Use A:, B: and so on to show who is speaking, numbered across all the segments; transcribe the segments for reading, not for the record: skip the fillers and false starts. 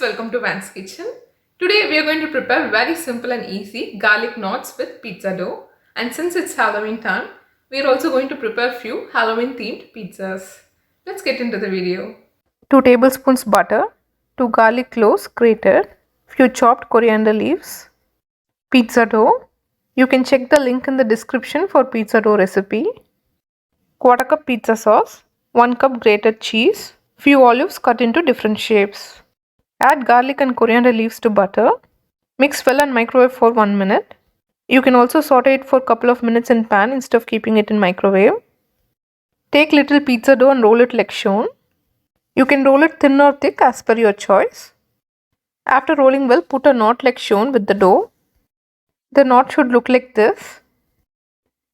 A: welcome to Van's Kitchen. Today we are going to prepare very simple and easy garlic knots with pizza dough. And since it's Halloween time, we are also going to prepare few Halloween themed pizzas. Let's get into the video. 2 tablespoons butter, 2 garlic cloves grated, few chopped coriander leaves, pizza dough. You can check the link in the description for pizza dough recipe. Quarter cup pizza sauce, 1 cup grated cheese, few olives cut into different shapes. Add garlic and coriander leaves to butter. Mix well and microwave for 1 minute. You can also saute it for a couple of minutes in pan instead of keeping it in microwave. Take little pizza dough and roll it like shown. You can roll it thin or thick as per your choice. After rolling well, put a knot like shown with the dough. The knot should look like this.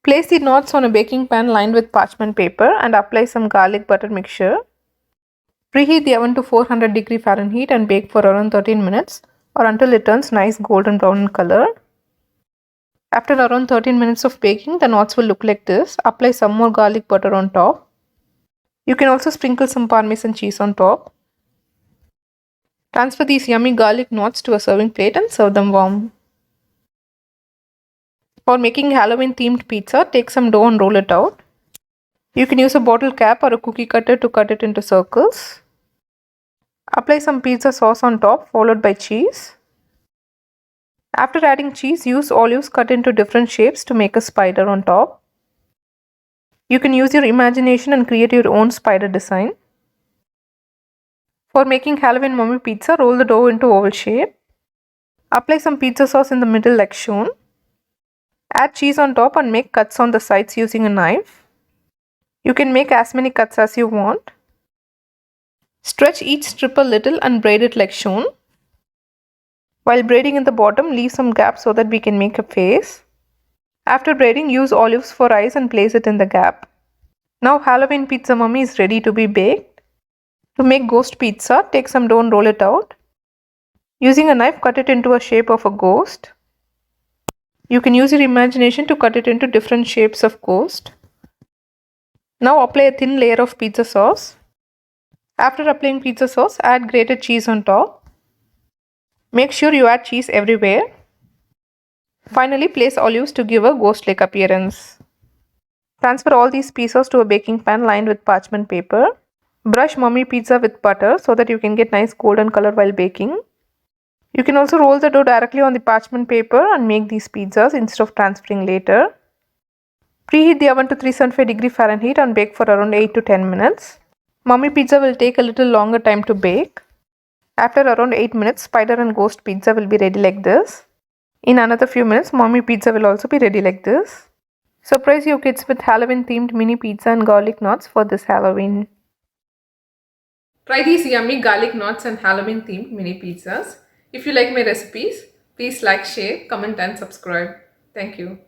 A: Place the knots on a baking pan lined with parchment paper and apply some garlic butter mixture. Preheat the oven to 400 degree Fahrenheit and bake for around 13 minutes or until it turns nice golden brown in color. After around 13 minutes of baking, the knots will look like this. Apply some more garlic butter on top. You can also sprinkle some Parmesan cheese on top. Transfer these yummy garlic knots to a serving plate and serve them warm. For making Halloween themed pizza, take some dough and roll it out. You can use a bottle cap or a cookie cutter to cut it into circles. Apply some pizza sauce on top followed by cheese. After adding cheese, use olives cut into different shapes to make a spider on top. You can use your imagination and create your own spider design. For making Halloween mummy pizza, roll the dough into oval shape. Apply some pizza sauce in the middle like shown. Add cheese on top and make cuts on the sides using a knife. You can make as many cuts as you want. Stretch each strip a little and braid it like shown. While braiding in the bottom, leave some gaps so that we can make a face. After braiding, use olives for eyes and place it in the gap. Now Halloween pizza mummy is ready to be baked. To make ghost pizza, take some dough and roll it out. Using a knife, cut it into a shape of a ghost. You can use your imagination to cut it into different shapes of ghost. Now apply a thin layer of pizza sauce. After applying pizza sauce, add grated cheese on top. Make sure you add cheese everywhere. Finally, place olives to give a ghost-like appearance. Transfer all these pieces to a baking pan lined with parchment paper. Brush mummy pizza with butter so that you can get nice golden color while baking. You can also roll the dough directly on the parchment paper and make these pizzas instead of transferring later. Preheat the oven to 375 degree Fahrenheit and bake for around 8 to 10 minutes. Mummy pizza will take a little longer time to bake. After around 8 minutes, spider and ghost pizza will be ready like this. In another few minutes, mummy pizza will also be ready like this. Surprise your kids with Halloween themed mini pizza and garlic knots for this Halloween. Try these yummy garlic knots and Halloween themed mini pizzas. If you like my recipes, please like, share, comment and subscribe. Thank you.